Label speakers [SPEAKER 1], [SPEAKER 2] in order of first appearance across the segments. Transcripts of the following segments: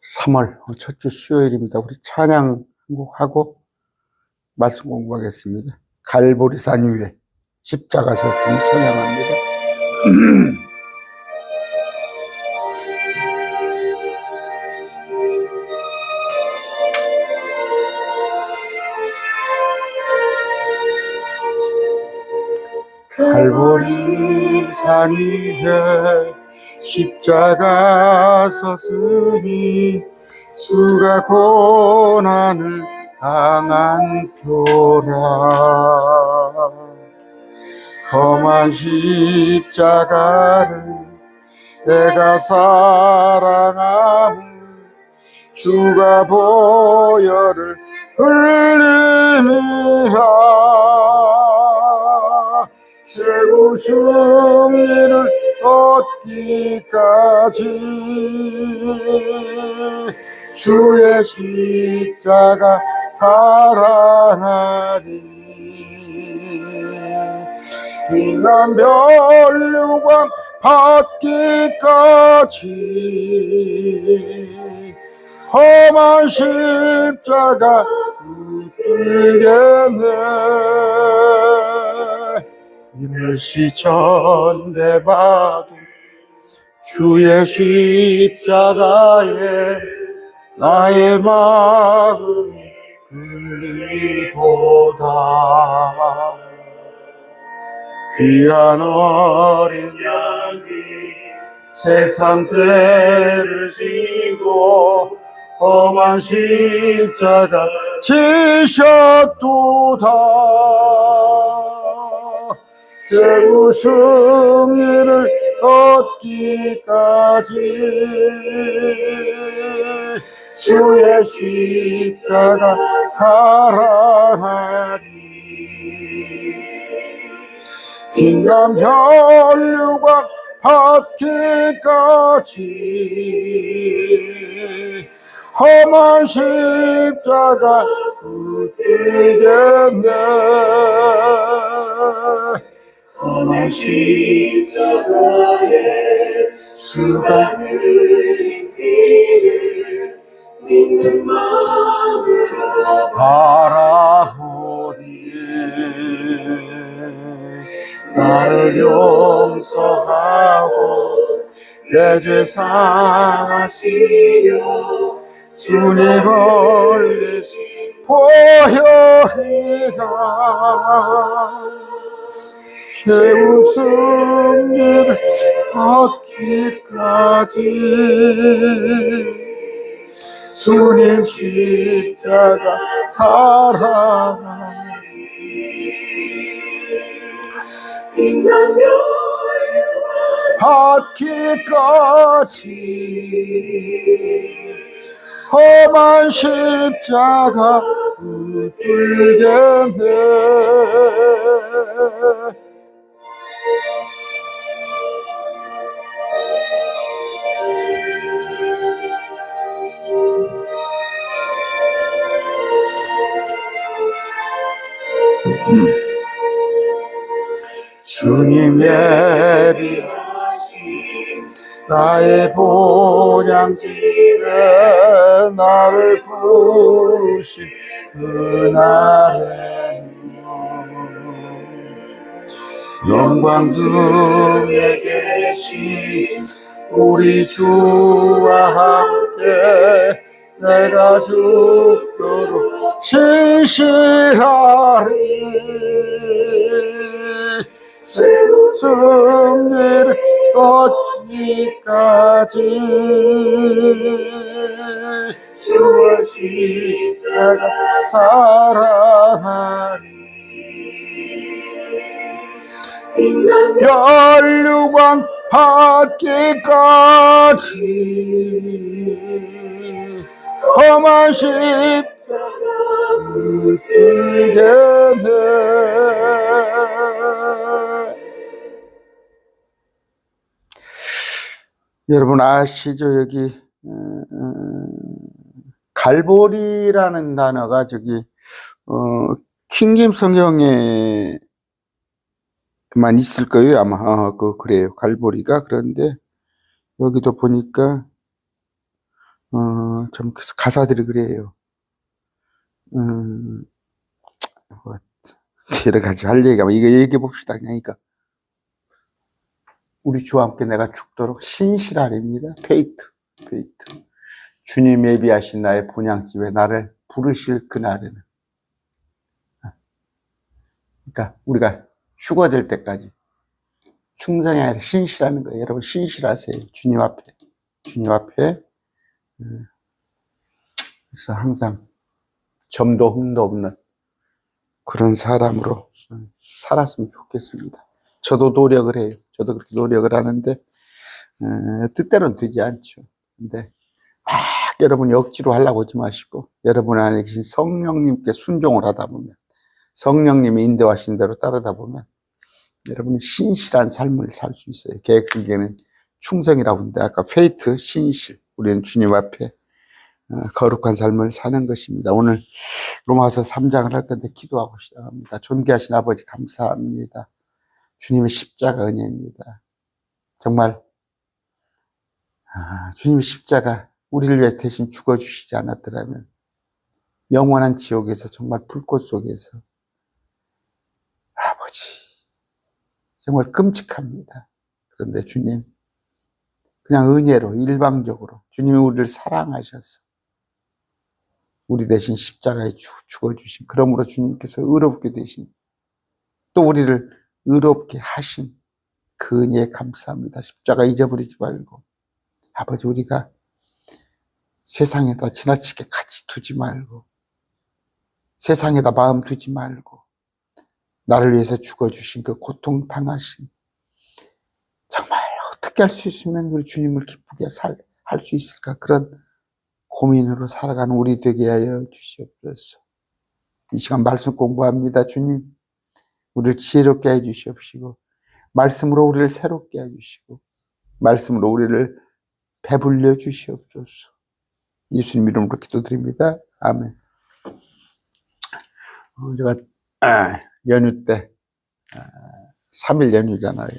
[SPEAKER 1] 3월 첫 주 수요일입니다. 우리 찬양 한곡하고 말씀 공부하겠습니다. 갈보리산 위에 십자가 섰으니 찬양합니다. 갈보리산 위에 십자가 섰으니 주가 고난을 당한 표라. 험한 십자가를 내가 사랑함은 주가 보혈을 흘림이라. 최후 승리를 얻기까지 주의 십자가 사랑하리. 빛난 면류관 받기까지 험한 십자가 붙들겠네. 일시 전대봐도 주의 십자가에 나의 마음이 끌리도다. 귀한 어린 양이 세상 죄를 지고 험한 십자가 지셨도다. 최후 승리를 얻기까지 주의 십자가 사랑하리. 인간 혈류관 받기까지 험한 십자가 붙들겠네. 험한 십자가에 주가 흘린 피를 믿는 마음으로 바라보니 나를 용서하고 내 죄 사하시려 주님 흘리신 보혈이라. 최후 승리를 얻기까지 주님 십자가 사랑하니. 받기까지 험한 십자가 붙들겠네. 주님 예비하신 나의 본향집에 나를 부르신 그날에는 영광 중에 계신 우리 주와 함께 내가 죽도록 신실하리. 승리를 얻기까지 주의 십자가 사랑하리. 혈류관 받기까지 험한 십자가 붙들겠네. 여러분 아시죠? 여기 갈보리라는 단어가 저기 킹김 성경에만 있을 거예요 아마. 그래요, 갈보리가. 그런데 여기도 보니까 좀 가사들이 그래요. 뭐 여러 가지 할 얘기가, 이거 얘기해 봅시다. 그러니까, 우리 주와 함께 내가 죽도록 신실하리입니다. 페이트. 주님 예비하신 나의 본향집에 나를 부르실 그날에는. 그러니까, 우리가 죽어질 때까지 충성이 아니라 신실하는 거예요. 여러분, 신실하세요. 주님 앞에. 그래서 항상 점도 흠도 없는 그런 사람으로 살았으면 좋겠습니다. 저도 노력을 해요. 저도 그렇게 노력을 하는데 뜻대로는 되지 않죠. 근데 막 여러분이 억지로 하려고 하지 마시고, 여러분 안에 계신 성령님께 순종을 하다 보면, 성령님이 인도하신 대로 따르다 보면 여러분이 신실한 삶을 살 수 있어요. 계획성경에는 충성이라고 하는데, 아까 페이트, 신실, 우리는 주님 앞에 거룩한 삶을 사는 것입니다. 오늘 로마서 3장을 할 건데 기도하고 시작합니다. 존귀하신 아버지, 감사합니다. 주님의 십자가 은혜입니다. 정말 주님의 십자가 우리를 위해 대신 죽어주시지 않았더라면 영원한 지옥에서, 정말 불꽃 속에서, 아버지, 정말 끔찍합니다. 그런데 주님, 그냥 은혜로 일방적으로 주님이 우리를 사랑하셔서 우리 대신 십자가에 죽어주신, 그러므로 주님께서 의롭게 되신, 또 우리를 의롭게 하신 그 은혜에 감사합니다. 십자가 잊어버리지 말고, 아버지, 우리가 세상에다 지나치게 가치 두지 말고, 세상에다 마음 두지 말고, 나를 위해서 죽어주신 그 고통 당하신, 정말 어떻게 할 수 있으면 우리 주님을 기쁘게 할 수 있을까, 그런 고민으로 살아가는 우리 되게 하여 주시옵소서. 이 시간 말씀 공부합니다. 주님, 우리를 지혜롭게 해 주시옵시고, 말씀으로 우리를 새롭게 해 주시고, 말씀으로 우리를 배불려 주시옵소서. 예수님 이름으로 기도드립니다. 아멘. 제가 연휴 때 3일 연휴잖아요.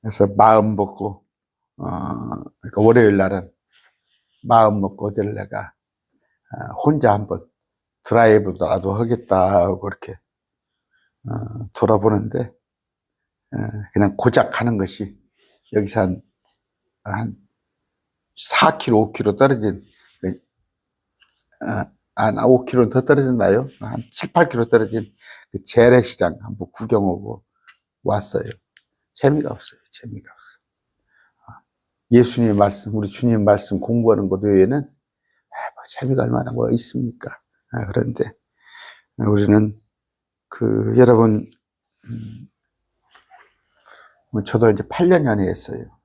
[SPEAKER 1] 그래서 마음 먹고 그러니까 월요일 날은 마음 먹고 어디를 내가 혼자 한번 드라이브라도 하겠다고 그렇게 돌아보는데, 그냥 고작 하는 것이 여기서 한 4km, 5km 떨어진, 5km 더 떨어졌나요? 한 7, 8km 떨어진 그 재래시장 한번 구경하고 왔어요. 재미가 없어요. 예수님의 말씀, 우리 주님 말씀 공부하는 것 외에는 뭐 재미가 얼마나 뭐 있습니까? 그런데 우리는 여러분, 저도 이제 8년 연애했어요.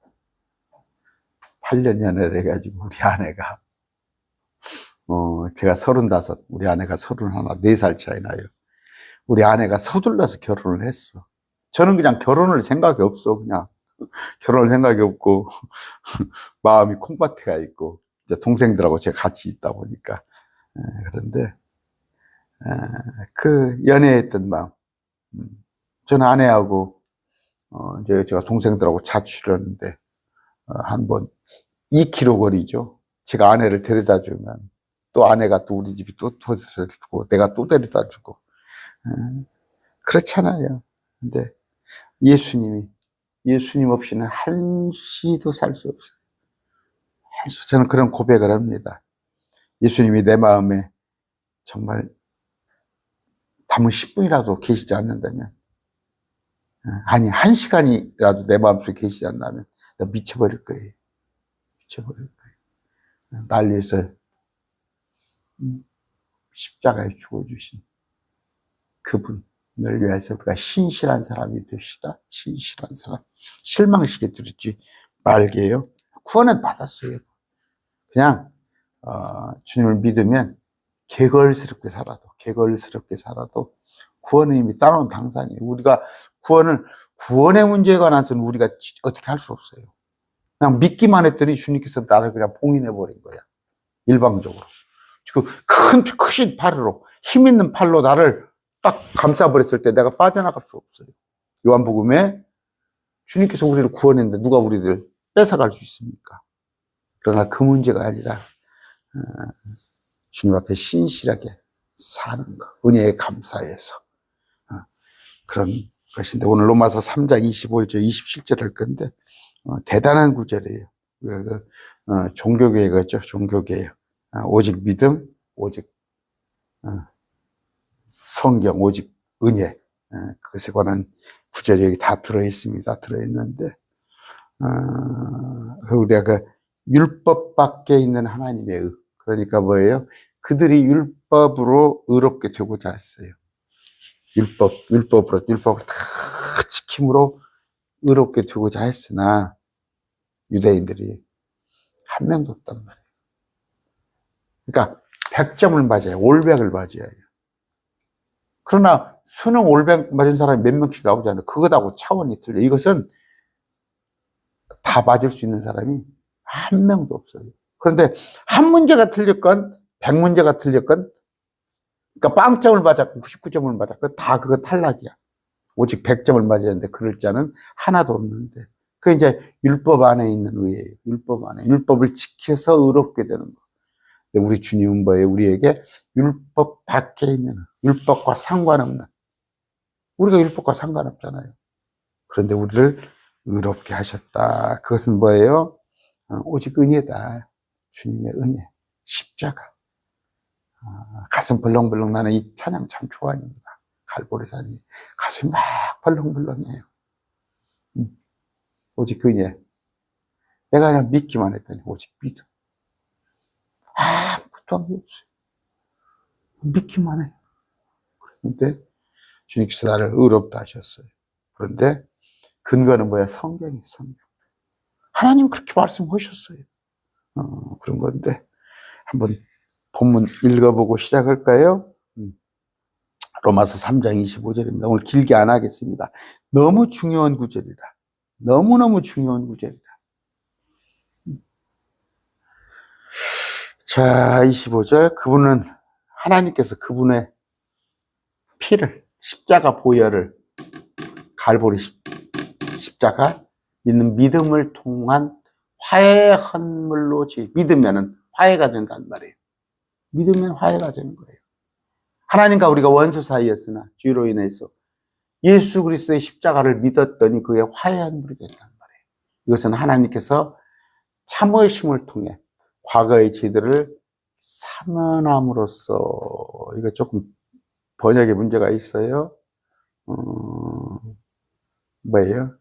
[SPEAKER 1] 8년 연애를 해가지고 우리 아내가 제가 35, 우리 아내가 31, 4살 차이 나요. 우리 아내가 서둘러서 결혼을 했어. 저는 그냥 결혼을 생각이 없어. 그냥 결혼을 생각이 없고 마음이 콩밭에가 있고, 이제 동생들하고 제가 같이 있다 보니까. 그런데 그 연애했던 마음, 저는 아내하고 이제 제가 동생들하고 자취를 하는데 한 번 2km 거리죠. 제가 아내를 데려다 주면 또 아내가 또 우리 집이 또 데려다 주고, 내가 또 데려다 주고, 그렇잖아요. 근데 예수님 없이는 한시도 살 수 없어요. 저는 그런 고백을 합니다. 예수님이 내 마음에 정말 담은 10분이라도 계시지 않는다면, 아니 1시간이라도 내 마음속에 계시지 않는다면 나 미쳐버릴 거예요. 날 위해서 십자가에 죽어주신 그분을 위해서 우리가 신실한 사람이 됩시다. 신실한 사람. 실망시게 두지 말게요. 구원은 받았어요. 그냥 주님을 믿으면 개걸스럽게 살아도 구원은 이미 따라온 당상이에요. 우리가 구원의 문제에 관해서는 우리가 어떻게 할 수 없어요. 그냥 믿기만 했더니 주님께서 나를 그냥 봉인해버린 거야. 일방적으로. 크신 팔으로, 힘 있는 팔로 나를 딱 감싸버렸을 때 내가 빠져나갈 수 없어요. 요한복음에 주님께서 우리를 구원했는데 누가 우리를 뺏어갈 수 있습니까? 그러나 그 문제가 아니라 주님 앞에 신실하게 사는 것, 은혜에 감사해서 그런 것인데, 오늘 로마서 3장 25절, 27절 할 건데 대단한 구절이에요. 종교개혁이죠. 종교개혁. 오직 믿음, 오직 성경, 오직 은혜, 그것에 관한 구절이 여기 다 들어있습니다. 들어있는데 우리가 그 율법 밖에 있는 하나님의 의, 그러니까 뭐예요? 그들이 율법으로 의롭게 되고자 했어요. 율법을 다 지킴으로 의롭게 되고자 했으나 유대인들이 한 명도 없단 말이에요. 그러니까 100점을 맞아요. 올백을 맞아야 해요. 그러나 수능 올백 맞은 사람이 몇 명씩 나오잖아요. 그것하고 차원이 틀려. 이것은 다 맞을 수 있는 사람이 한 명도 없어요. 그런데 한 문제가 틀렸건 100문제가 틀렸건, 그러니까 빵점을 맞았고 99점을 맞았건 다 그거 탈락이야. 오직 100점을 맞아야 하는데 그럴 자는 하나도 없는데, 그게 이제 율법 안에 있는 의예요. 율법 안에. 율법을 지켜서 의롭게 되는 거. 근데 우리 주님은 뭐예요? 우리에게 율법 밖에 있는, 율법과 상관없는, 우리가 율법과 상관없잖아요. 그런데 우리를 의롭게 하셨다. 그것은 뭐예요? 오직 은혜다. 주님의 은혜, 십자가. 가슴 벌렁벌렁 나는 이 찬양 참 좋아합니다. 갈보리산이 가슴이 막 벌렁벌렁해요. 오직 은혜. 내가 그냥 믿기만 했더니 오직 믿음. 아무것도 한 게 없어요. 믿기만 해요. 그런데 주님께서 나를 의롭다 하셨어요. 그런데 근거는 뭐야? 성경이에요, 성경. 하나님 그렇게 말씀하셨어요. 그런 건데 한번 본문 읽어보고 시작할까요? 로마서 3장 25절입니다. 오늘 길게 안 하겠습니다. 너무 중요한 구절이다. 너무너무 중요한 구절이다. 자, 25절. 그분은, 하나님께서 그분의 피를, 십자가 보혈을, 갈보리 십자가 있는 믿음을 통한 화해 헌물로 믿으면은 화해가 된단 말이에요. 믿으면 화해가 되는 거예요. 하나님과 우리가 원수 사이였으나 죄로 인해서 예수 그리스도의 십자가를 믿었더니 그의 화해한 물이 됐단 말이에요. 이것은 하나님께서 참으심을 통해 과거의 죄들을 사면함으로써, 이거 조금 번역에 문제가 있어요. 뭐예요?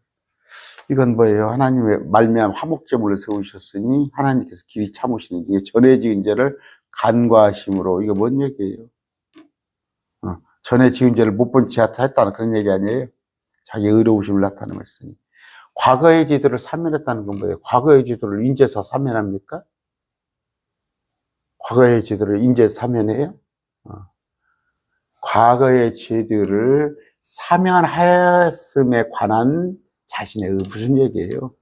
[SPEAKER 1] 이건 뭐예요? 하나님의 말미암아 화목제물을 세우셨으니 하나님께서 길이 참으시는 중에 전에 지은 죄를 간과하심으로, 이거 뭔 얘기예요? 전에 지은 죄를 못 본 채 했다는 그런 얘기 아니에요? 자기 의로우심을 나타내었으니. 과거의 죄들을 사면했다는 건 뭐예요? 과거의 죄들을 인제서 사면합니까? 과거의 죄들을 인제서 사면해요? 과거의 죄들을 사면하였음에 관한 자신의 무슨 얘기예요?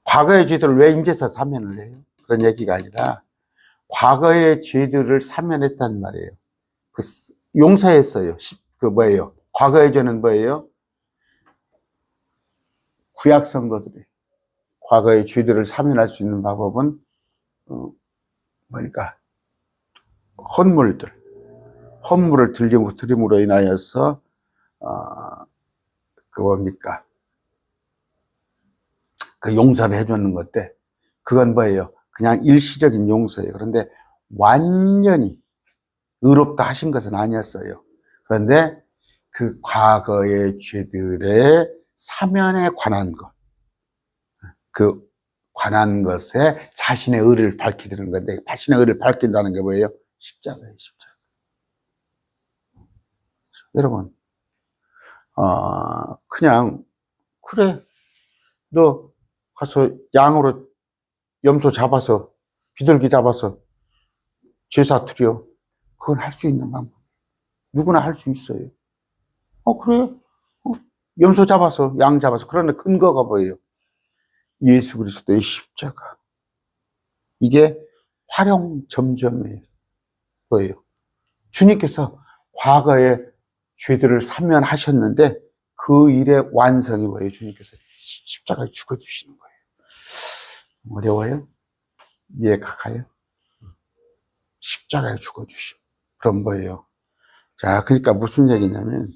[SPEAKER 1] 과거의 죄들을 왜 인제서 사면을 해요? 그런 얘기가 아니라 과거의 죄들을 사면했단 말이에요. 용서했어요. 뭐예요? 과거의 죄는 뭐예요? 구약 성도들이 과거의 죄들을 사면할 수 있는 방법은 뭐니까 헌물을 드림으로 인하여서 뭡니까? 그 용서를 해주는 건데, 그건 뭐예요? 그냥 일시적인 용서예요. 그런데 완전히 의롭다 하신 것은 아니었어요. 그런데 그 과거의 죄들의 사면에 관한 것, 그 관한 것에 자신의 의를 밝히는 건데, 자신의 의를 밝힌다는 게 뭐예요? 십자가예요, 십자가. 여러분, 그냥, 그래, 너 가서 양으로 염소 잡아서, 비둘기 잡아서 제사 드려. 그건 할 수 있는 방법. 누구나 할 수 있어요. 그래? 염소 잡아서, 양 잡아서. 그런데 근거가 뭐예요? 예수 그리스도의 십자가. 이게 활용점점이에요. 뭐예요? 주님께서 과거에 죄들을 사면하셨는데 그 일의 완성이 뭐예요? 주님께서 십자가에 죽어주시는 거예요. 어려워요? 이해가 가요? 십자가에 죽어주시오. 그런 거예요. 자, 그러니까 무슨 얘기냐면,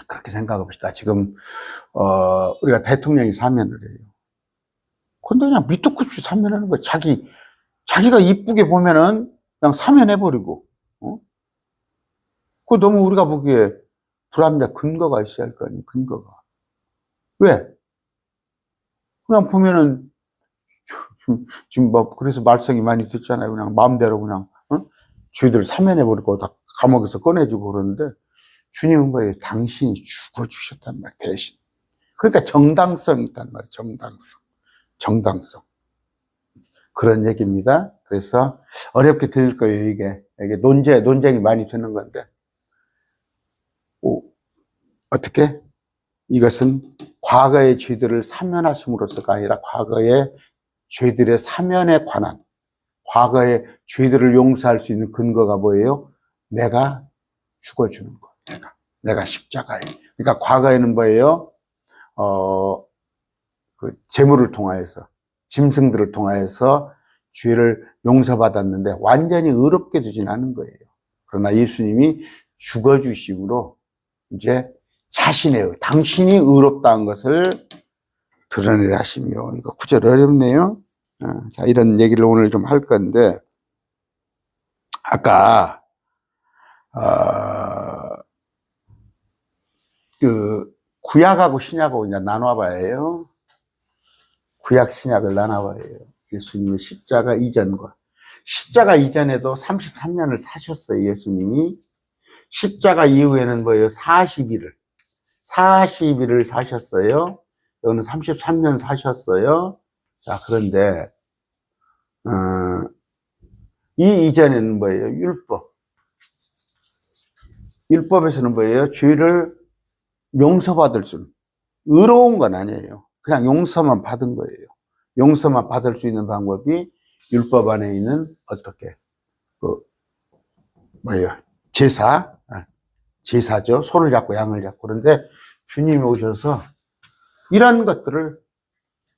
[SPEAKER 1] 그렇게 생각해 봅시다. 지금, 우리가 대통령이 사면을 해요. 근데 그냥 밑도 끝이 사면하는 거예요. 자기가 이쁘게 보면은 그냥 사면해버리고, 그거 너무 우리가 보기에 불합리한 근거가 있어야 할 거 아니에요, 근거가. 왜? 그냥 보면은, 지금 뭐, 그래서 말썽이 많이 듣잖아요. 그냥 마음대로 그냥, 죄들 사면해버리고 다 감옥에서 꺼내주고 그러는데, 주님은 뭐예요? 당신이 죽어주셨단 말이에요, 대신. 그러니까 정당성이 있단 말이에요, 정당성. 그런 얘기입니다. 그래서 어렵게 들릴 거예요, 이게 논쟁이 많이 되는 건데. 어떻게? 이것은 과거의 죄들을 사면하심으로써가 아니라 과거의 죄들의 사면에 관한, 과거의 죄들을 용서할 수 있는 근거가 뭐예요? 내가 죽어주는 거. 내가 십자가에. 그러니까 과거에는 뭐예요? 그 제물을 통하여서, 짐승들을 통하여서 죄를 용서받았는데 완전히 의롭게 되진 않은 거예요. 그러나 예수님이 죽어주심으로 이제 당신이 의롭다는 것을 드러내야 하시며, 이거 구절 어렵네요. 자, 이런 얘기를 오늘 좀 할 건데, 아까, 구약하고 신약하고 이제 나눠봐요. 구약, 신약을 나눠봐요. 예수님의 십자가 이전과. 십자가 이전에도 33년을 사셨어요, 예수님이. 십자가 이후에는 뭐예요? 40일을 사셨어요. 여기는 33년 사셨어요. 자, 그런데, 이 이전에는 뭐예요? 율법에서는 뭐예요? 죄를 용서받을 수는, 의로운 건 아니에요. 그냥 용서만 받은 거예요. 용서만 받을 수 있는 방법이 율법 안에 있는 어떻게, 제사죠. 소를 잡고 양을 잡고. 그런데 주님이 오셔서 이런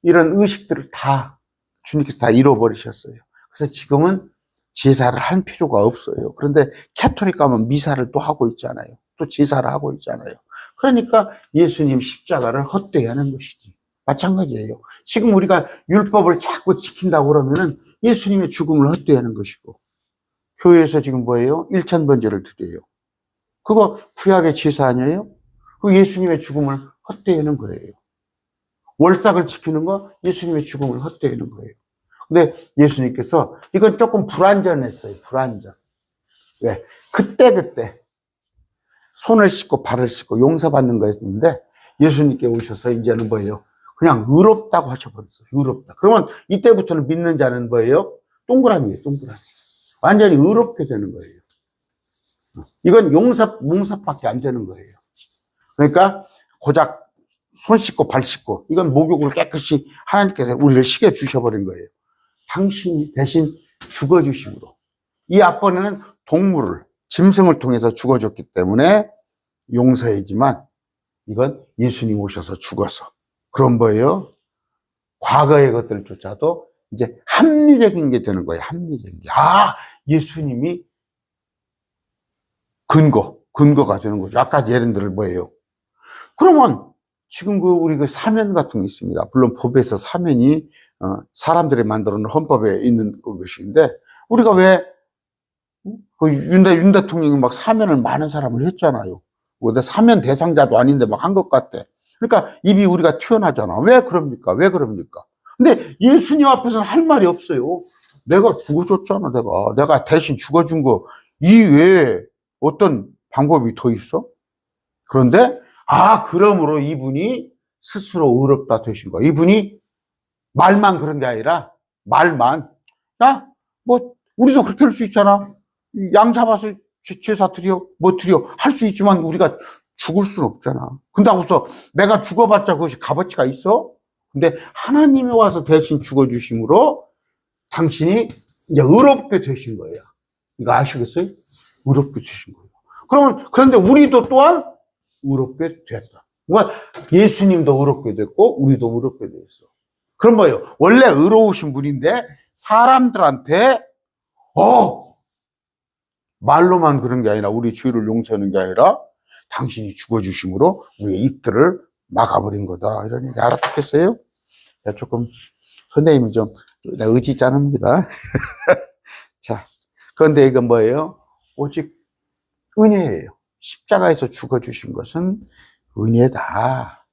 [SPEAKER 1] 의식들을 다 주님께서 다 잃어버리셨어요. 그래서 지금은 제사를 할 필요가 없어요. 그런데 캐토릭 가면 미사를 또 하고 있잖아요. 또 제사를 하고 있잖아요. 그러니까 예수님 십자가를 헛되이 하는 것이지. 마찬가지예요. 지금 우리가 율법을 자꾸 지킨다고 그러면은 예수님의 죽음을 헛되이 하는 것이고, 교회에서 지금 뭐예요? 일천번제를 드려요. 그거 구약의 제사 아니에요? 그 예수님의 죽음을 헛되이 하는 거예요. 월삭을 지키는 거 예수님의 죽음을 헛되이 하는 거예요. 근데 예수님께서 이건 조금 불완전했어요. 불완전. 왜? 그때 손을 씻고 발을 씻고 용서받는 거였는데 예수님께 오셔서 이제는 뭐예요? 그냥 의롭다고 하셔버렸어요. 의롭다. 그러면 이때부터는 믿는 자는 뭐예요? 동그라미예요. 동그라미. 완전히 의롭게 되는 거예요. 이건 용서밖에 안 되는 거예요. 그러니까 고작 손 씻고 발 씻고 이건 목욕을 깨끗이 하나님께서 우리를 시켜 주셔버린 거예요. 당신이 대신 죽어주심으로. 이 앞번에는 짐승을 통해서 죽어줬기 때문에 용서이지만 이건 예수님 오셔서 죽어서. 그런 거예요. 과거의 것들조차도 이제 합리적인 게 되는 거예요. 합리적인 게. 예수님이 근거가 되는 거죠. 아까 예를 뭐예요? 그러면 지금 우리 사면 같은 게 있습니다. 물론 법에서 사면이 사람들이 만들어 놓은 헌법에 있는 것인데 우리가 왜 윤 대통령이 막 사면을 많은 사람을 했잖아요. 근데 사면 대상자도 아닌데 막 한 것 같아. 그러니까 입이 우리가 튀어나잖아. 왜 그럽니까? 근데 예수님 앞에서는 할 말이 없어요. 내가 죽어줬잖아, 내가 대신 죽어준 거 이외에 어떤 방법이 더 있어? 그런데 그러므로 이분이 스스로 의롭다 되신 거야. 이분이 말만 그런 게 아니라 우리도 그렇게 할 수 있잖아. 양 잡아서 제사 드려 할 수 있지만 우리가 죽을 수는 없잖아. 근데 하고서 내가 죽어봤자 그것이 값어치가 있어? 근데 하나님이 와서 대신 죽어주심으로 당신이 이제 의롭게 되신 거예요. 이거 아시겠어요? 의롭게 되신 거예요. 그런데 우리도 또한 의롭게 됐다. 예수님도 의롭게 됐고 우리도 의롭게 됐어. 그럼 뭐예요? 원래 의로우신 분인데 사람들한테 말로만 그런 게 아니라 우리 죄를 용서하는 게 아니라 당신이 죽어주심으로 우리의 입들을 막아버린 거다. 이런 얘기 알아듣겠어요? 조금 선생님이 좀 의지 짠합니다. 자, 그런데 이건 뭐예요? 오직 은혜예요. 십자가에서 죽어주신 것은 은혜다.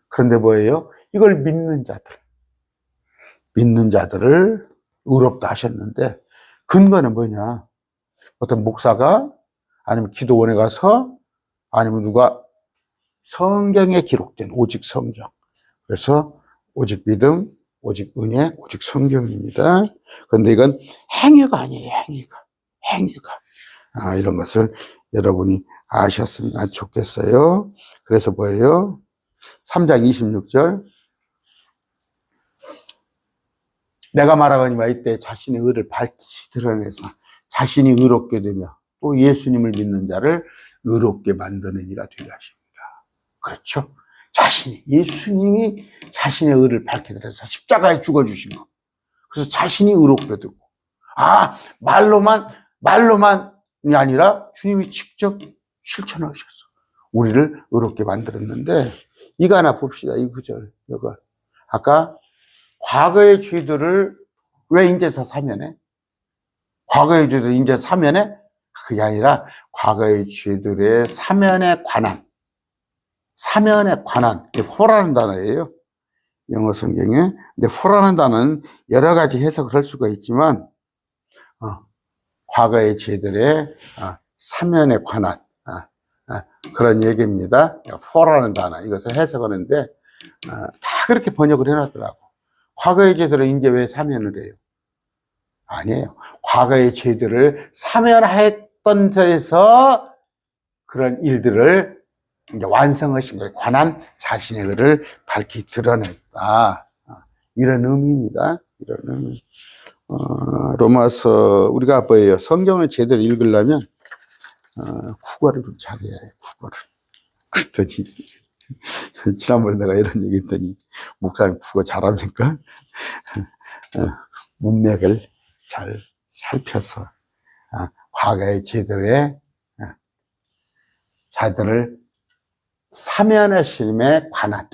[SPEAKER 1] 그런데 뭐예요? 이걸 믿는 자들을 의롭다 하셨는데 근거는 뭐냐? 어떤 목사가 아니면 기도원에 가서 아니면 누가 성경에 기록된 오직 성경. 그래서 오직 믿음, 오직 은혜, 오직 성경입니다. 그런데 이건 행위가 아니에요. 행위가. 이런 것을 여러분이 아셨으면 좋겠어요. 그래서 뭐예요? 3장 26절. 내가 말하거니와 이때 자신의 의를 밝히 드러내서 자신이 의롭게 되며 또 예수님을 믿는 자를 의롭게 만드는 이가 되게 하십니다. 그렇죠? 예수님이 자신의 의를 밝히 드러내서 십자가에 죽어주신 거. 그래서 자신이 의롭게 되고, 말로만이 아니라 주님이 직접 실천하셨어. 우리를 의롭게 만들었는데, 이거 하나 봅시다. 이 구절. 이거. 아까 과거의 죄들을 왜 인제서 사면해? 과거의 죄들 인제서 사면해? 그게 아니라 과거의 죄들의 사면에 관한, 포라는 단어예요. 영어 성경에. 근데 포라는 단어는 여러 가지 해석을 할 수가 있지만, 과거의 죄들의 사면에 관한 그런 얘기입니다. 포라는 단어. 이것을 해석하는데 다 그렇게 번역을 해놨더라고. 과거의 죄들은 이제 왜 사면을 해요? 아니에요. 과거의 죄들을 사면했던 데서 그런 일들을 이제 완성하신 것에 관한 자신의 의를 밝히 드러냈다. 이런 의미입니다. 이런 의미. 로마서, 우리가 뭐예요? 성경을 제대로 읽으려면, 국어를 좀 잘해야 해요, 국어를. 그랬더니, 지난번에 내가 이런 얘기 했더니, 목사님 국어 잘합니까? 문맥을 잘 살펴서, 과거의 제들의 자들을 사면하심에 관한,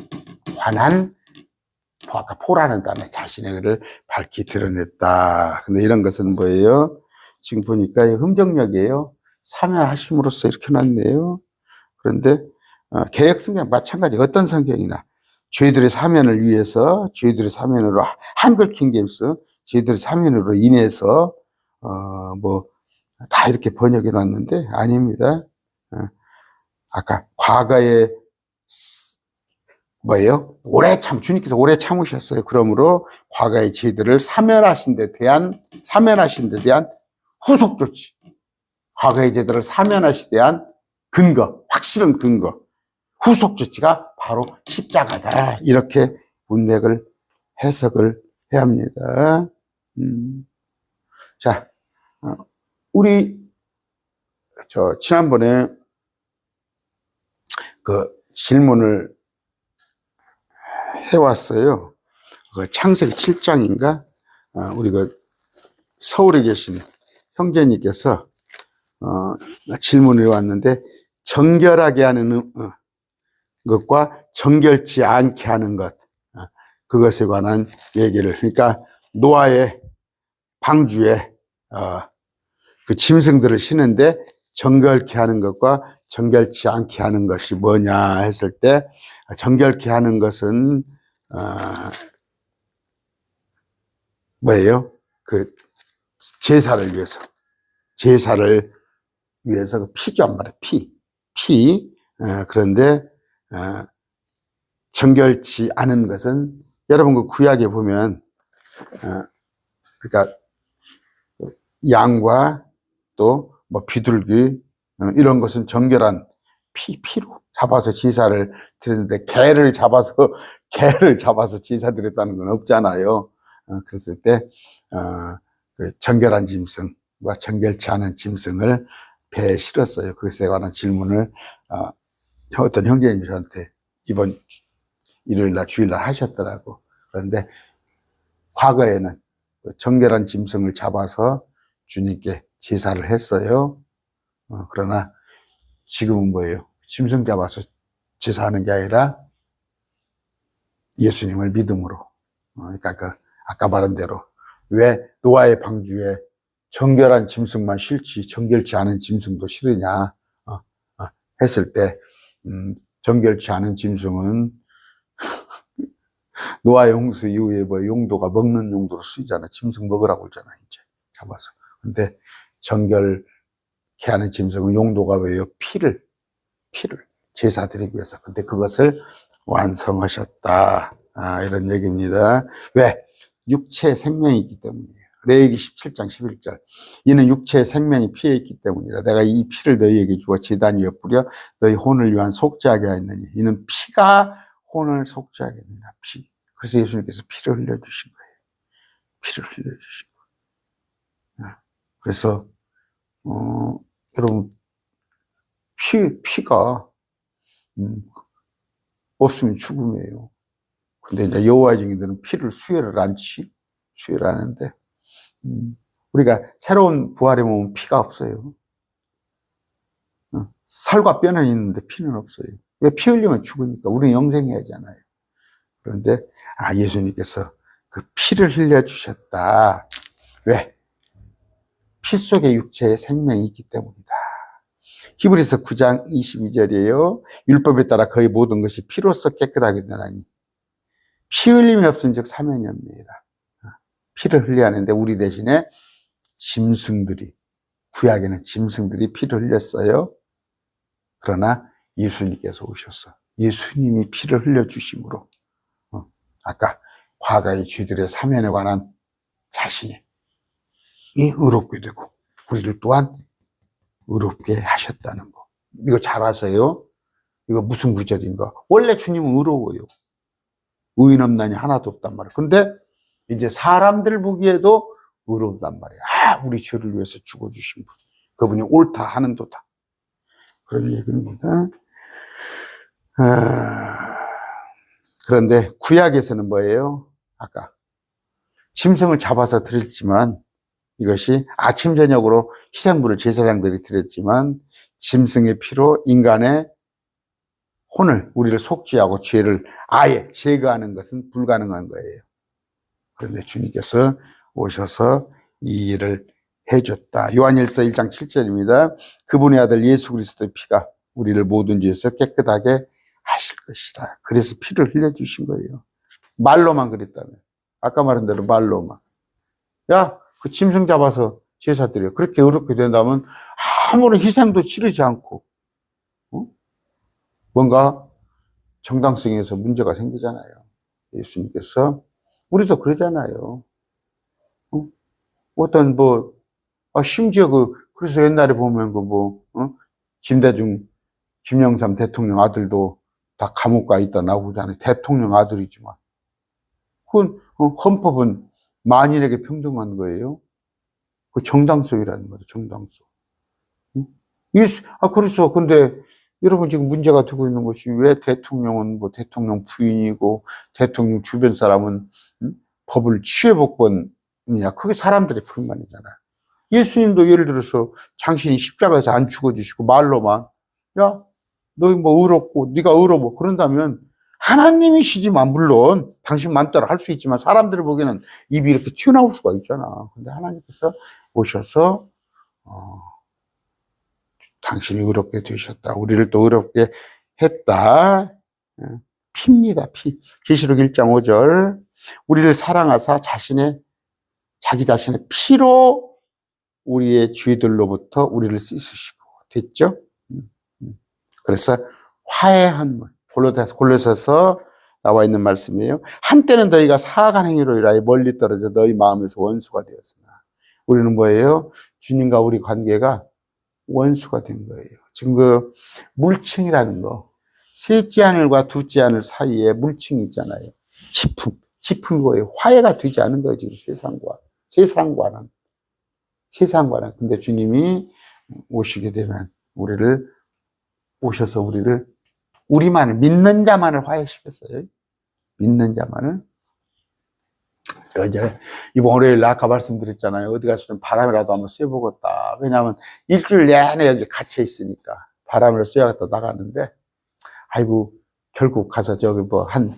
[SPEAKER 1] 아까 포라는 단어 자신의 의를 밝히 드러냈다. 근데 이런 것은 뭐예요? 지금 보니까 흠정력이에요. 사면하심으로써 이렇게 놨네요. 그런데 개역 성경 마찬가지. 어떤 성경이나 죄들의 사면을 위해서, 죄들의 사면으로, 한글 킹제임스 죄들의 사면으로 인해서 다 이렇게 번역해 놨는데 아닙니다. 아까 과거에 주님께서 오래 참으셨어요. 그러므로 과거의 죄들을 사면하신 데 대한 후속 조치. 과거의 죄들을 사면하신 데 대한 근거, 확실한 근거. 후속 조치가 바로 십자가다. 이렇게 문맥을 해석을 해야 합니다. 자, 우리, 지난번에 질문을 해왔어요. 창세기 7장인가? 우리 서울에 계신 형제님께서, 질문을 해왔는데, 정결하게 하는 것과 정결치 않게 하는 것, 그것에 관한 얘기를, 그러니까 노아의 방주에, 그 짐승들을 쉬는데, 정결케 하는 것과 정결치 않게 하는 것이 뭐냐 했을 때, 정결케 하는 것은 뭐예요? 제사를 위해서 그 피죠, 한 말이에요. 피. 그런데 정결치 않은 것은 여러분 그 구약에 보면 그러니까 양과 또 비둘기 이런 것은 정결한 피로 잡아서 제사를 드렸는데 개를 잡아서 제사 드렸다는 건 없잖아요. 그랬을 때 정결한 짐승과 정결치 않은 짐승을 배에 실었어요. 그것에 관한 질문을 어떤 형제님이 저한테 이번 일요일날 주일날 하셨더라고. 그런데 과거에는 정결한 짐승을 잡아서 주님께 제사를 했어요. 그러나 지금은 뭐예요? 짐승 잡아서 제사하는 게 아니라 예수님을 믿음으로. 그러니까 아까 말한 대로 왜 노아의 방주에 정결한 짐승만 싫지 정결치 않은 짐승도 싫으냐 했을 때 정결치 않은 짐승은 노아의 홍수 이후에 뭐 용도가 먹는 용도로 쓰이잖아. 짐승 먹으라고 그러잖아, 이제 잡아서. 근데 정결케 하는 짐승은 용도가 왜요? 피를 제사 드리기 위해서. 근데 그것을 완성하셨다. 이런 얘기입니다. 왜? 육체의 생명이 있기 때문이에요. 레위기 17장 11절. 이는 육체의 생명이 피에 있기 때문이라. 내가 이 피를 너희에게 주어 제단 위에 뿌려 너희 혼을 위한 속죄하게 하였느니. 이는 피가 혼을 속죄하게 하느니라. 피. 그래서 예수님께서 피를 흘려주신 거예요. 피를 흘려주신 거예요. 그래서 여러분 피가 없으면 죽음이에요. 근데 이제 여호와의 증인들은 피를 수혈을 하는데 우리가 새로운 부활에 보면 피가 없어요. 살과 뼈는 있는데 피는 없어요. 왜? 피 흘리면 죽으니까. 우리는 영생해야 하잖아요. 그런데 예수님께서 그 피를 흘려주셨다. 왜? 피 속에 육체의 생명이 있기 때문이다. 히브리서 9장 22절이에요. 율법에 따라 거의 모든 것이 피로써 깨끗하게 되나니 피 흘림이 없은즉 사면이 없느니라. 피를 흘려야 하는데 우리 대신에 짐승들이, 구약에는 짐승들이 피를 흘렸어요. 그러나 예수님께서 오셔서 예수님이 피를 흘려주심으로 아까 과거의 죄들의 사면에 관한 자신이 의롭게 되고 우리를 또한 의롭게 하셨다는 거. 이거 잘 아세요? 이거 무슨 구절인가? 원래 주님은 의로워요. 의인 없나니 하나도 없단 말이에요. 근데 이제 사람들 보기에도 의롭단 말이에요. 우리 죄를 위해서 죽어주신 분. 그분이 옳다 하는도다. 그런 얘기입니다. 그런데 구약에서는 뭐예요? 아까 짐승을 잡아서 드렸지만 이것이 아침 저녁으로 희생물을 제사장들이 드렸지만 짐승의 피로 인간의 혼을, 우리를 속죄하고 죄를 아예 제거하는 것은 불가능한 거예요. 그런데 주님께서 오셔서 이 일을 해줬다. 요한일서 1장 7절입니다. 그분의 아들 예수 그리스도의 피가 우리를 모든 죄에서 깨끗하게 하실 것이다. 그래서 피를 흘려주신 거예요. 말로만 그랬다면. 아까 말한 대로 말로만. 야, 그 짐승 잡아서 제사 드려. 그렇게 의롭게 된다면 아무런 희생도 치르지 않고 뭔가 정당성에서 문제가 생기잖아요. 예수님께서 우리도 그러잖아요. 어떤 심지어 그래서 옛날에 보면 김대중, 김영삼 대통령 아들도 다 감옥 가 있다 나오잖아요. 대통령 아들이지만. 그건 헌법은 만인에게 평등한 거예요. 그 정당성이라는 거죠, 정당성. 그래서, 근데 여러분 지금 문제가 되고 있는 것이 왜 대통령은 대통령 부인이고 대통령 주변 사람은 법을 취해복권이냐. 그게 사람들의 불만이잖아요. 예수님도 예를 들어서 당신이 십자가에서 안 죽어주시고 말로만 야, 너희 의롭고 네가 의로워 그런다면 하나님이시지만 물론 당신 마음대로 할 수 있지만 사람들을 보기에는 입이 이렇게 튀어나올 수가 있잖아. 근데 하나님께서 오셔서 당신이 의롭게 되셨다. 우리를 또 의롭게 했다. 피입니다. 피. 계시록 1장 5절. 우리를 사랑하사 자기 자신의 피로 우리의 죄들로부터 우리를 씻으시고 됐죠? 그래서 화해한 물. 골로새서 나와 있는 말씀이에요. 한때는 너희가 사악한 행위로 인하여 멀리 떨어져 너희 마음에서 원수가 되었으나 우리는 뭐예요? 주님과 우리 관계가 원수가 된 거예요. 지금 물층이라는 거, 셋째 하늘과 둘째 하늘 사이에 물층이 있잖아요. 깊은 거예요. 화해가 되지 않은 거예요. 지금 세상과는. 근데 주님이 오시게 되면 오셔서 우리만을 믿는 자만을 화해시켰어요. 믿는 자만을. 이제 이번 월요일 아까 말씀드렸잖아요. 어디 가서 좀 바람이라도 한번 쐬보겠다. 왜냐하면 일주일 내내 여기 갇혀 있으니까 바람을 쐬야겠다 나갔는데, 아이고, 결국 가서 저기 뭐 한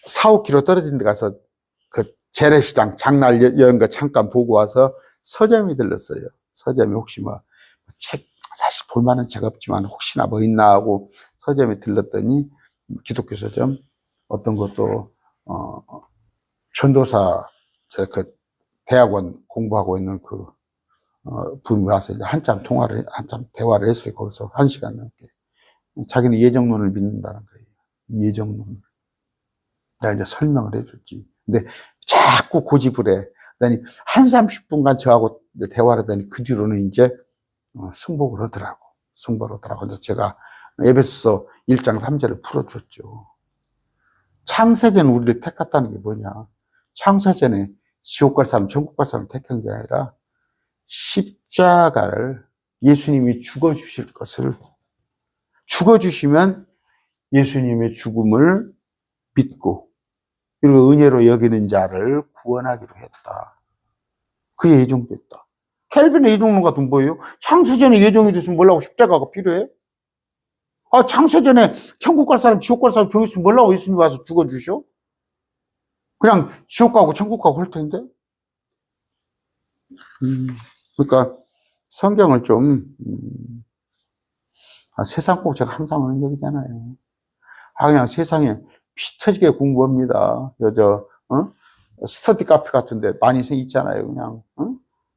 [SPEAKER 1] 4, 5km 떨어진 데 가서 그 재래시장 장날 이런 거 잠깐 보고 와서 서점이 들렀어요. 서점이 혹시 뭐 책, 사실 볼만한 책 없지만 혹시나 뭐 있나 하고 서점에 들렀더니 기독교 서점 어떤 것도 전도사 그 대학원 공부하고 있는 그 분이 와서 이제 한참 대화를 했어요. 거기서 1시간 넘게. 자기는 예정론을 믿는다는 거예요. 예정론. 내가 이제 설명을 해줬지. 근데 자꾸 고집을 해. 그러니 한 30분간 저하고 대화를 하더니 그 뒤로는 이제 승복을 하더라고. 승복을 하더라고. 이제 제가 에베소서 1장 3절을 풀어줬죠. 창세전 우리를 택했다는 게 뭐냐. 창세전에 지옥 갈 사람, 천국 갈 사람 택한 게 아니라 십자가를 예수님이 죽어주실 것을, 죽어주시면 예수님의 죽음을 믿고 그리고 은혜로 여기는 자를 구원하기로 했다. 그게 예정됐다. 켈빈의 예정론 같은 뭐예요? 창세전에 예정이 됐으면 뭐라고 십자가가 필요해? 창세전에 천국 갈 사람, 지옥 갈 사람 정했으면 뭐라고 예수님이 와서 죽어주셔? 그냥 지옥 가고 천국 가고 할 텐데? 그러니까 성경을 좀, 세상 꼭 제가 항상 하는 얘기잖아요. 그냥 세상에 피 터지게 공부합니다. 스터디 카페 같은 데 많이 있잖아요. 그냥,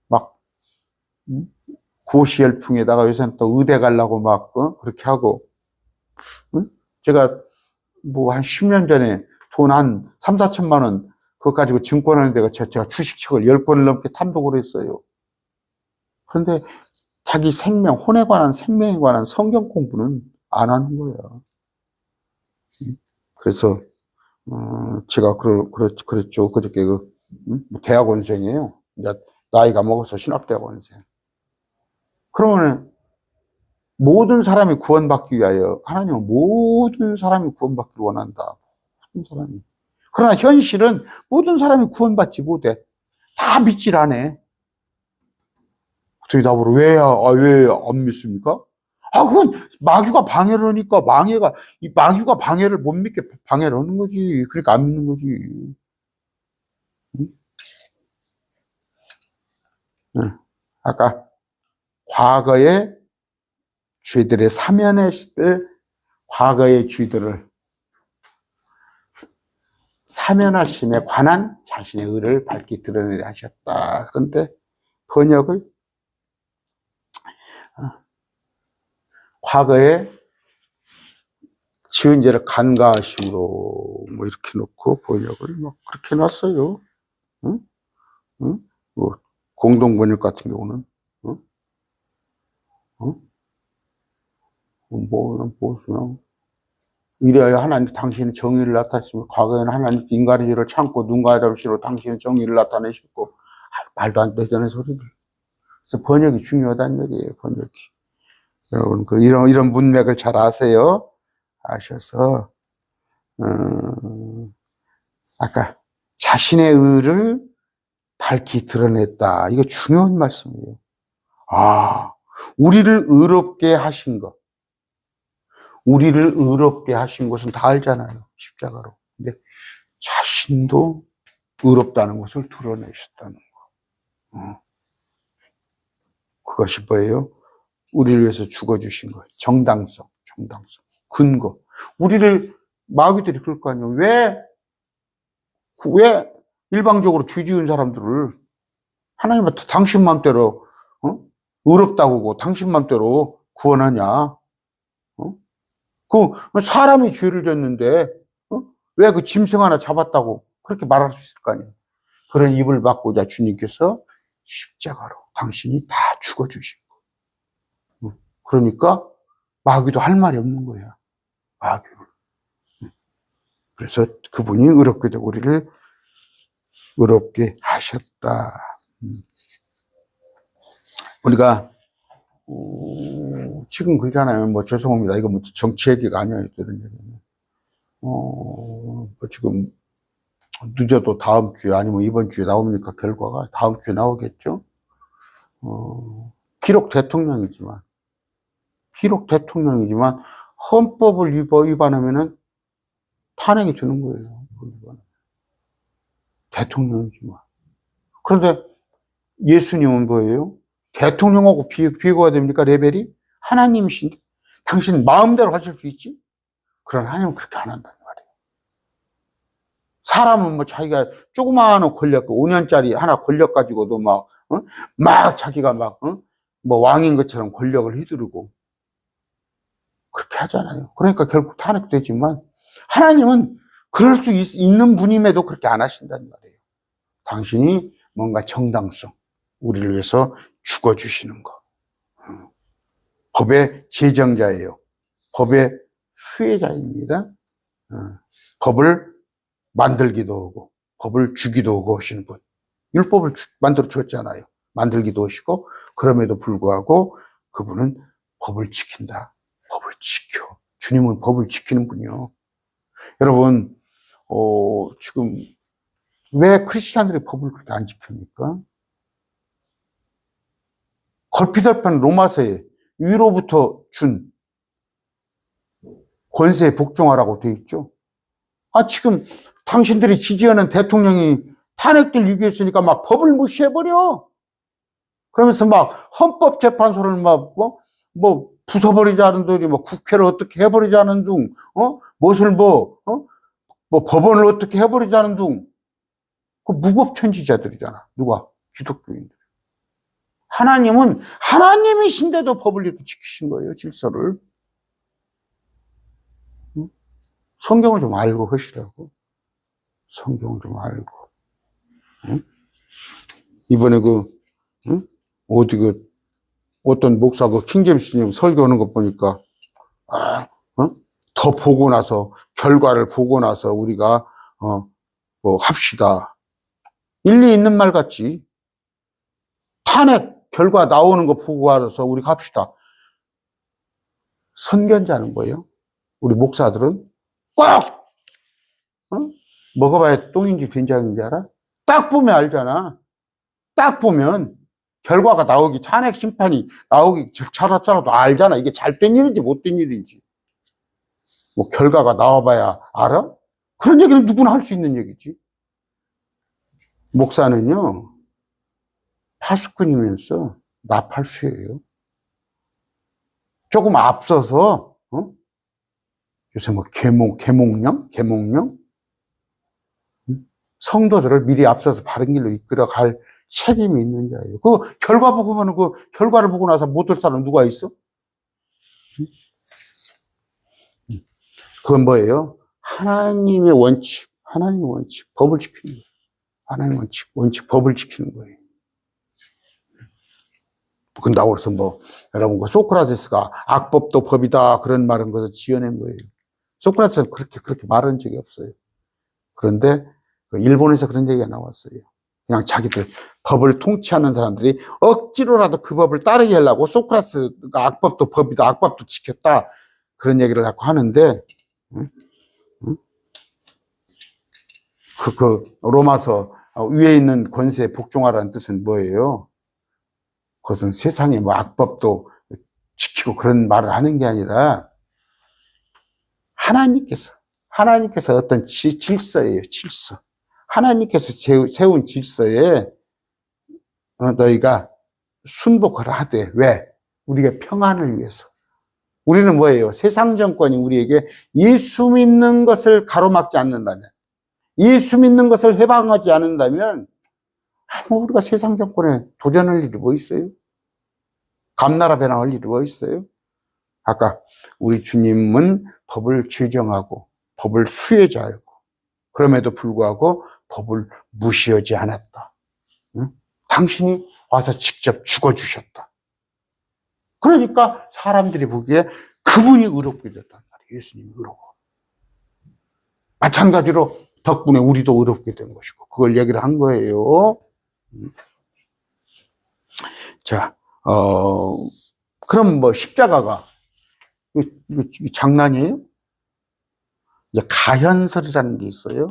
[SPEAKER 1] 막, 고시 열풍에다가 요새는 또 의대 가려고 막, 그렇게 하고, 제가 뭐 한 10년 전에 돈 한 3, 4천만 원, 그거 가지고 증권하는 데가 제가 주식책을 10권을 넘게 탐독을 했어요. 그런데 자기 생명, 혼에 관한 생명에 관한 성경 공부는 안 하는 거예요. 그래서, 제가 그랬죠. 그저께 대학원생이에요. 이제 나이가 먹어서 신학대학원생. 그러면 모든 사람이 구원받기 위하여 하나님은 모든 사람이 구원받기를 원한다. 모든 사람이. 그러나 현실은 모든 사람이 구원받지 못해. 다 믿질 않아. 어떻게 답으로 왜 안 믿습니까? 그건 마귀가 방해를 하니까 이 마귀가 방해를 못 믿게 방해를 하는 거지. 그러니까 안 믿는 거지. 응? 아까 과거의 죄들의 사면에 시들 과거의 죄들을 사면하심에 관한 자신의 의를 밝히 드러내려 하셨다. 그런데 번역을 과거에 지은 죄를 간과하심으로 뭐 이렇게 놓고 번역을 막 그렇게 놨어요. 응? 응? 뭐 공동 번역 같은 경우는 응? 응? 그냥 이래야 하나님 당신은 정의를 나타내시고 과거에는 하나님 인간의 죄를 참고 눈과 잡으시로 당신은 정의를 나타내셨고 말도 안 되는 소리들. 그래서 번역이 중요하다는 얘기예요. 번역이. 여러분 이런 문맥을 잘 아세요. 아셔서 아까 자신의 의를 밝히 드러냈다. 이거 중요한 말씀이에요. 우리를 의롭게 하신 것. 우리를 의롭게 하신 것은 다 알잖아요. 십자가로. 근데 자신도 의롭다는 것을 드러내셨다는 거. 그것이 뭐예요? 우리를 위해서 죽어주신 것. 정당성. 근거. 우리를 마귀들이 그럴 거 아니에요. 왜 일방적으로 뒤지은 사람들을 하나님한테 당신 맘대로 의롭다고 하고 당신 맘대로 구원하냐? 그 사람이 죄를 졌는데 왜 그 짐승 하나 잡았다고 그렇게 말할 수 있을 거 아니에요. 그런 입을 받고자 주님께서 십자가로 당신이 다 죽어주신 거. 그러니까 마귀도 할 말이 없는 거야. 마귀를. 그래서 그분이 의롭게 되고 우리를 의롭게 하셨다. 우리가 지금 그러잖아요. 뭐 죄송합니다. 이거 뭐 정치 얘기가 아니에요. 이런 얘기는. 지금 늦어도 다음 주에 아니면 이번 주에 나옵니까? 결과가 다음 주에 나오겠죠? 비록 대통령이지만 헌법을 위반하면은 탄핵이 되는 거예요. 대통령이지만. 그런데 예수님은 뭐예요? 대통령하고 비교가 됩니까? 레벨이? 하나님이신데 당신 마음대로 하실 수 있지? 그러나 하나님은 그렇게 안 한다는 말이에요. 사람은 뭐 자기가 조그마한 권력, 5년짜리 하나 권력 가지고도 막 자기가 뭐 왕인 것처럼 권력을 휘두르고 그렇게 하잖아요. 그러니까 결국 탄핵되지만 하나님은 그럴 수 있는 분임에도 그렇게 안 하신다는 말이에요. 당신이 뭔가 정당성, 우리를 위해서 죽어주시는 거. 법의 제정자예요. 법의 수혜자입니다. 법을 만들기도 하고 법을 주기도 하고 하시는 분. 율법을 만들어 주었잖아요. 만들기도 하시고 그럼에도 불구하고 그분은 법을 지킨다. 법을 지켜. 주님은 법을 지키는 분이요. 여러분 지금 왜 크리스찬들이 법을 그렇게 안 지킵니까? 걸피덜판 로마서에 위로부터 준 권세에 복종하라고 되어 있죠. 지금 당신들이 지지하는 대통령이 탄핵될 위기에 있으니까 막 법을 무시해버려. 그러면서 막 헌법재판소를 뭐 부숴버리자는 둥, 뭐 국회를 어떻게 해버리자는 둥, 무엇을 뭐 법원을 어떻게 해버리자는 둥. 그 무법천지자들이잖아. 누가? 기독교인들. 하나님은 하나님이신데도 법을 이렇게 지키신 거예요, 질서를. 성경을 좀 알고 하시라고. 성경을 좀 알고. 이번에 어떤 목사 킹제임스님 설교하는 거 보니까, 더 보고 나서, 결과를 보고 나서 우리가, 뭐 합시다. 일리 있는 말 같지. 탄핵 결과 나오는 거 보고 와서 우리가 합시다. 선견자는 거예요. 우리 목사들은 꼭 먹어봐야 똥인지 된장인지 알아? 딱 보면 알잖아. 딱 보면 결과가 나오기, 탄핵 심판이 나오기 잘하더라도 알잖아. 이게 잘된 일인지 못된 일인지. 뭐 결과가 나와봐야 알아? 그런 얘기는 누구나 할 수 있는 얘기지. 목사는요, 파수꾼이면서 나팔수예요. 조금 앞서서 요새 뭐 계몽령 성도들을 미리 앞서서 바른 길로 이끌어갈 책임이 있는 자예요. 그 결과 보고 보면 그 결과를 보고 나서 못할 사람 누가 있어? 그건 뭐예요? 하나님의 원칙, 법을 지키는 거예요. 하나님의 원칙, 법을 지키는 거예요. 근다고 해서 여러분, 소크라테스가 악법도 법이다, 그런 말은 것을 지어낸 거예요. 소크라테스는 그렇게 말한 적이 없어요. 그런데, 일본에서 그런 얘기가 나왔어요. 그냥 자기들, 법을 통치하는 사람들이 억지로라도 그 법을 따르게 하려고 소크라테스가 악법도 법이다, 악법도 지켰다, 그런 얘기를 자꾸 하는데, 로마서 위에 있는 권세에 복종하라는 뜻은 뭐예요? 그것은 세상에 악법도 지키고 그런 말을 하는 게 아니라 하나님께서 어떤 질서예요, 질서. 하나님께서 세운 질서에 너희가 순복을 하되, 왜? 우리가 평안을 위해서. 우리는 뭐예요? 세상 정권이 우리에게 예수 믿는 것을 가로막지 않는다면, 예수 믿는 것을 해방하지 않는다면, 우리가 세상 정권에 도전할 일이 뭐 있어요? 감나라 배낭할 일이 뭐 있어요? 아까 우리 주님은 법을 제정하고 법을 수혜자였고 그럼에도 불구하고 법을 무시하지 않았다. 응? 당신이 와서 직접 죽어주셨다. 그러니까 사람들이 보기에 그분이 의롭게 됐단 말이에요. 예수님이 의로워. 마찬가지로 덕분에 우리도 의롭게 된 것이고 그걸 얘기를 한 거예요. 자, 그럼 십자가가 이거 장난이에요? 이제 가현설이라는 게 있어요.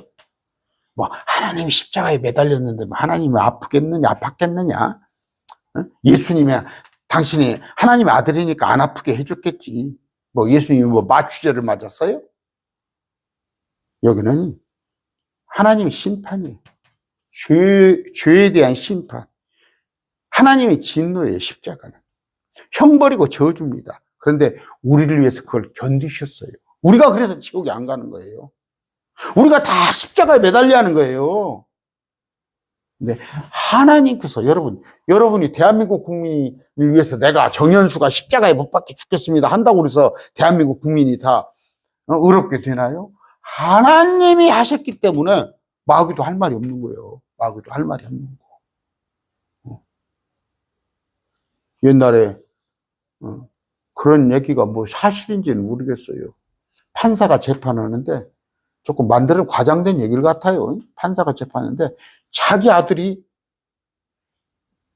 [SPEAKER 1] 뭐 하나님이 십자가에 매달렸는데 뭐 하나님이 아팠겠느냐? 예수님이 당신이 하나님의 아들이니까 안 아프게 해줬겠지. 뭐 예수님이 뭐 마취제를 맞았어요? 여기는 하나님의 심판이에요. 죄에 대한 심판. 하나님의 진노예요, 십자가는. 형벌이고 저주입니다. 그런데 우리를 위해서 그걸 견디셨어요. 우리가 그래서 지옥에 안 가는 거예요. 우리가 다 십자가에 매달려 하는 거예요. 근데 하나님께서 여러분이 대한민국 국민을 위해서 내가 정현수가 십자가에 못 박혀 죽겠습니다 한다고 그래서 대한민국 국민이 다 의롭게 되나요? 하나님이 하셨기 때문에 마귀도 할 말이 없는 거예요. 마귀도 할 말이 없는 거. 옛날에 그런 얘기가 뭐 사실인지는 모르겠어요. 판사가 재판하는데 조금 만드는 과장된 얘기를 같아요. 판사가 재판하는데 자기 아들이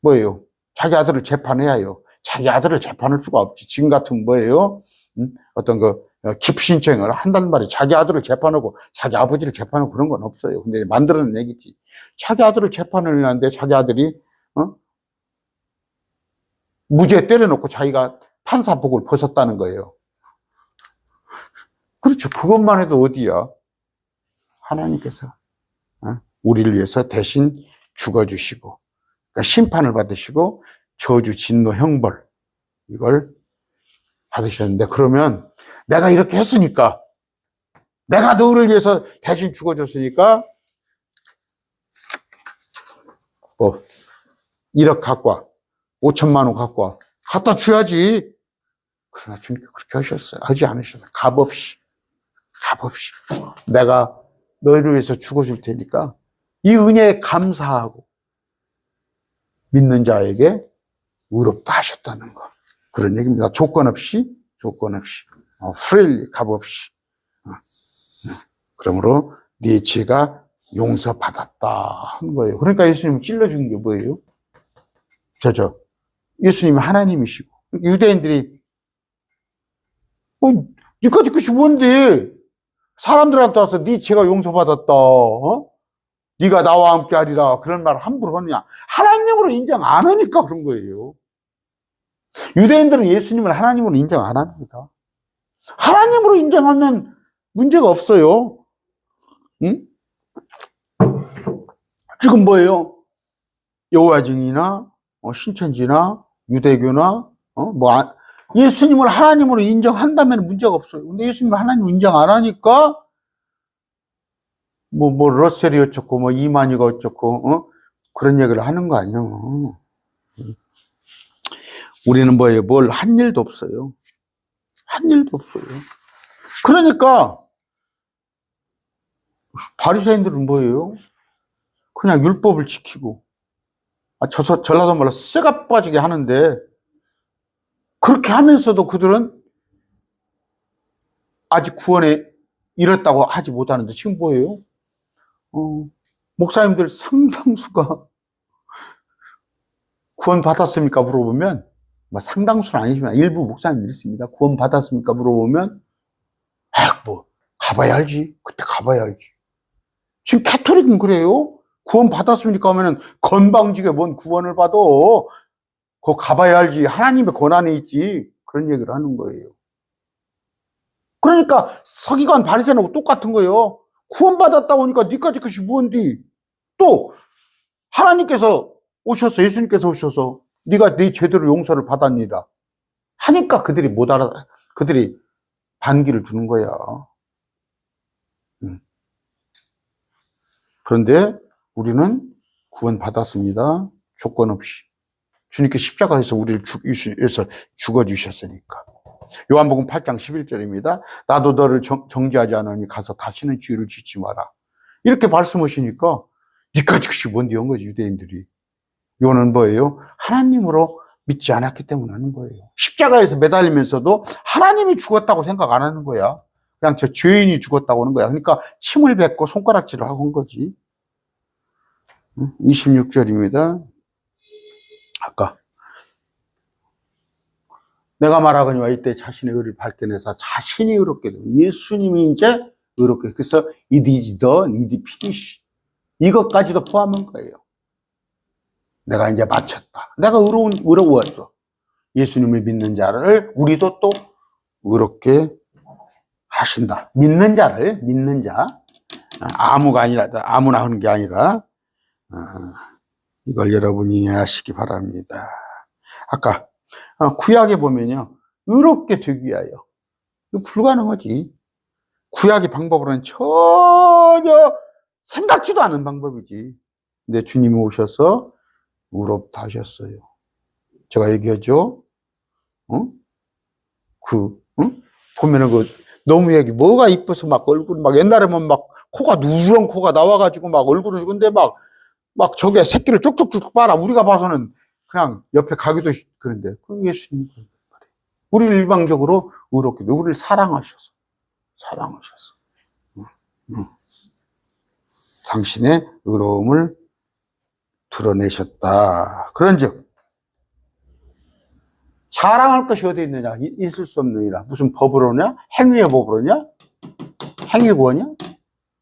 [SPEAKER 1] 뭐예요? 자기 아들을 재판해야 해요. 자기 아들을 재판할 수가 없지. 지금 같은 뭐예요? 어떤 기피 신청을 한단 말이에요. 자기 아들을 재판하고 자기 아버지를 재판하고 그런 건 없어요. 근데 만들어낸 얘기지. 자기 아들을 재판을 하는데 자기 아들이 무죄 때려놓고 자기가 판사복을 벗었다는 거예요. 그렇죠. 그것만 해도 어디야? 하나님께서 우리를 위해서 대신 죽어주시고 그러니까 심판을 받으시고 저주, 진노, 형벌 이걸 받으셨는데 그러면 내가 이렇게 했으니까 내가 너를 위해서 대신 죽어줬으니까 뭐 1억 갖고 와 5천만 원 갖고 와 갖다 줘야지. 그러나 주님께서 그렇게 하셨어요. 하지 않으셨어요. 값없이 내가 너희를 위해서 죽어줄 테니까 이 은혜에 감사하고 믿는 자에게 의롭다 하셨다는 거. 그런 얘기입니다. 조건 없이 freely 값없이. 그러므로 네 죄가 용서받았다 하는 거예요. 그러니까 예수님을 찔러준 게 뭐예요? 예수님이 하나님이시고 유대인들이 니까지 것이 뭔데? 사람들한테 와서 네 죄가 용서받았다. 네가 나와 함께 하리라. 그런 말을 함부로 하느냐. 하나님으로 인정 안 하니까 그런 거예요. 유대인들은 예수님을 하나님으로 인정 안 합니다. 하나님으로 인정하면 문제가 없어요. 응? 지금 뭐예요? 여호와 증이나 신천지나 유대교나 예수님을 하나님으로 인정한다면 문제가 없어요. 근데 예수님을 하나님으로 인정 안 하니까 러셀이 어쩌고 이만희가 어쩌고 그런 얘기를 하는 거 아니에요. 우리는 뭐예요? 뭘 한 일도 없어요. 한 일도 없어요. 그러니까 바리새인들은 뭐예요? 그냥 율법을 지키고 전라도 말로 쇠가 빠지게 하는데 그렇게 하면서도 그들은 아직 구원에 이뤘다고 하지 못하는데 지금 뭐예요? 목사님들 상당수가 구원 받았습니까? 물어보면 상당수는 아니지만 일부 목사님들이 있습니다. 구원 받았습니까? 물어보면 가봐야 알지. 그때 가봐야 알지. 지금 캐토릭은 그래요. 구원 받았습니까? 하면은 건방지게 뭔 구원을 받아. 그거 가봐야 알지. 하나님의 권한이 있지. 그런 얘기를 하는 거예요. 그러니까 서기관 바리새인하고 똑같은 거예요. 구원받았다고 하니까 니까지 것이 뭔디. 또 하나님께서 오셔서 예수님께서 오셔서 네가 네 죄대로 용서를 받았니라 하니까 그들이 그들이 반기를 두는 거야. 그런데 우리는 구원받았습니다. 조건 없이. 주님께 십자가에서 우리를 위해서 죽어주셨으니까. 요한복음 8장 11절입니다. 나도 너를 정죄하지 않으니 가서 다시는 죄를 짓지 마라. 이렇게 말씀하시니까 니까지 것이 뭔데 한 거지 유대인들이. 이거는 뭐예요? 하나님으로 믿지 않았기 때문에 하는 거예요. 십자가에서 매달리면서도 하나님이 죽었다고 생각 안 하는 거야. 그냥 저 죄인이 죽었다고 하는 거야. 그러니까 침을 뱉고 손가락질을 하고 한 거지. 26절입니다. 아까 내가 말하거니와 이때 자신의 의를 발견해서 자신이 의롭게 되고 예수님이 이제 의롭게. 그래서 it is done, it is finished. 이것까지도 포함한 거예요. 내가 이제 마쳤다. 내가 의로웠어. 예수님을 믿는 자를 우리도 또 의롭게 하신다. 믿는 자. 아무나 하는 게 아니라, 이걸 여러분이 이해하시기 바랍니다. 아까, 구약에 보면요. 의롭게 되기 위하여. 이거 불가능하지. 구약의 방법으로는 전혀 생각지도 않은 방법이지. 근데 주님이 오셔서 의롭다 하셨어요. 제가 얘기하죠. 보면은 너무 뭐가 이뻐서 막 얼굴 옛날에는 막 코가 누런 코가 나와가지고 막 얼굴은 근데 막 저게 새끼를 쪽쪽쪽 빨아. 우리가 봐서는 그냥 옆에 가기도 그런데 그 예수님 우리를 일방적으로 의롭게 우리를 사랑하셔서 당신의 의로움을 드러내셨다. 그런즉 자랑할 것이 어디 있느냐? 있을 수 없느니라. 무슨 법으로냐? 행위의 법으로냐? 행위구원이야?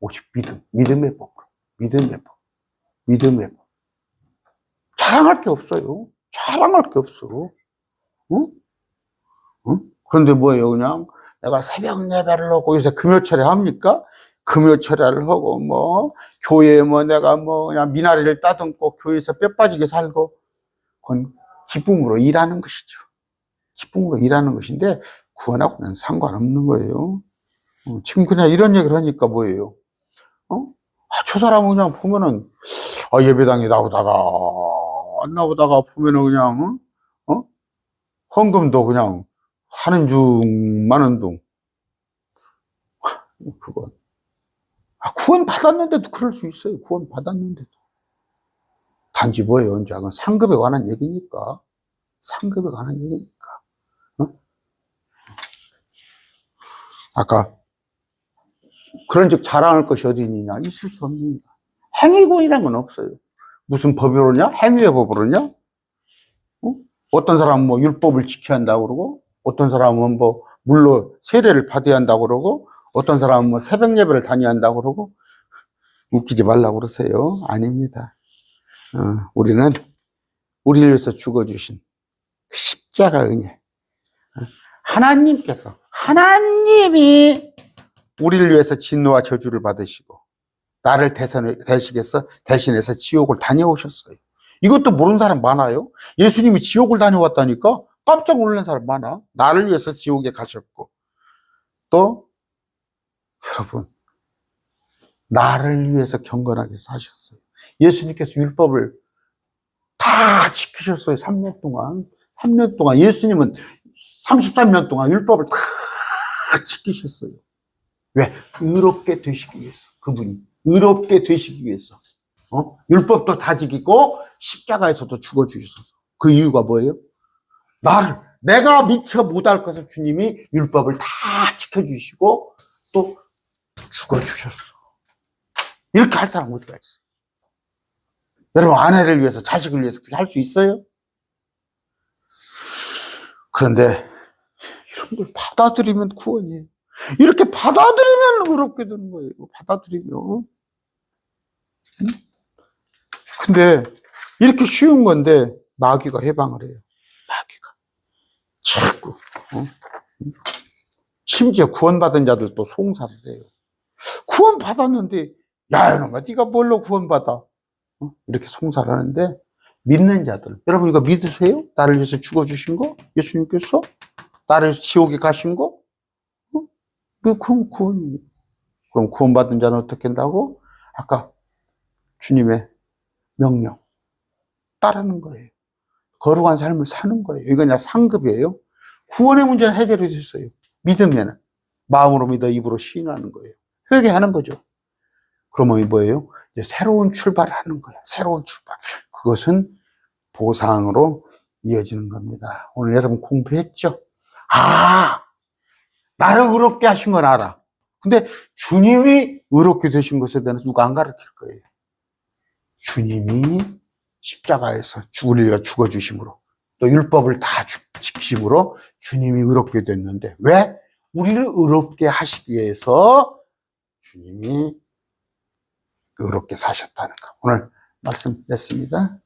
[SPEAKER 1] 오직 믿음의 법으로. 믿음의 법. 자랑할 게 없어요. 자랑할 게 없어. 그런데 뭐예요? 그냥 내가 새벽 예배를 하고 요새 금요철에 합니까? 금요철회를 하고 교회에 내가 그냥 미나리를 따듬고 교회에서 뼈 빠지게 살고 그건 기쁨으로 일하는 것이죠. 기쁨으로 일하는 것인데 구원하고는 상관없는 거예요. 지금 그냥 이런 얘기를 하니까 뭐예요? 저 사람은 그냥 보면은 예배당에 나오다가 안 나오다가 보면은 그냥 헌금도 그냥 하는 중 마는 중 그건 구원 받았는데도 그럴 수 있어요. 구원 받았는데도 단지 뭐예요? 이제 상급에 관한 얘기니까 아까 그런즉 자랑할 것이 어디 있느냐? 있을 수 없느니라. 행위구원이란 건 없어요. 무슨 법으로냐? 행위의 법으로냐? 어떤 사람은 율법을 지켜야 한다고 그러고, 어떤 사람은 물로 세례를 받아야 한다고 그러고, 어떤 사람은 새벽 예배를 다녀야 한다고 그러고, 웃기지 말라고 그러세요. 아닙니다. 우리는 우리를 위해서 죽어주신 십자가 은혜. 하나님이 우리를 위해서 진노와 저주를 받으시고 나를 대신해서 지옥을 다녀오셨어요. 이것도 모르는 사람 많아요. 예수님이 지옥을 다녀왔다니까 깜짝 놀란 사람 많아. 나를 위해서 지옥에 가셨고 또 여러분 나를 위해서 경건하게 사셨어요. 예수님께서 율법을 다 지키셨어요. 3년 동안 예수님은 33년 동안 율법을 다 지키셨어요. 왜? 의롭게 되시기 위해서. 그분이 의롭게 되시기 위해서 율법도 다 지키고 십자가에서도 죽어주셔서. 그 이유가 뭐예요? 내가 미처 못할 것을 주님이 율법을 다 지켜주시고 또 죽어주셨어. 이렇게 할 사람 어디가 있어요? 여러분 아내를 위해서 자식을 위해서 그렇게 할 수 있어요? 그런데 이런 걸 받아들이면 구원이에요. 이렇게 받아들이면 의롭게 되는 거예요. 받아들이면. 근데 이렇게 쉬운 건데 마귀가 해방을 해요. 마귀가 자꾸 심지어 구원받은 자들도 송사를 해요. 구원받았는데 야 이놈아 네가 뭘로 구원받아? 이렇게 송사를 하는데 믿는 자들 여러분 이거 믿으세요? 나를 위해서 죽어주신 거? 예수님께서? 나를 위해서 지옥에 가신 거? 그럼 구원이에요. 그럼 구원받은 자는 어떻게 한다고? 아까 주님의 명령 따르는 거예요. 거룩한 삶을 사는 거예요. 이건 그냥 상급이에요. 구원의 문제는 해결이 됐어요. 믿으면은 마음으로 믿어 입으로 시인하는 거예요. 회개하는 거죠. 그러면 뭐예요? 이제 새로운 출발을 하는 거야. 새로운 출발. 그것은 보상으로 이어지는 겁니다. 오늘 여러분 공부했죠? 나를 의롭게 하신 건 알아. 근데 주님이 의롭게 되신 것에 대해서 누가 안 가르칠 거예요. 주님이 십자가에서 우리가 죽어주심으로 또 율법을 다 지키심으로 주님이 의롭게 됐는데 왜? 우리를 의롭게 하시기 위해서 주님이 의롭게 사셨다는 거. 오늘 말씀 냈습니다.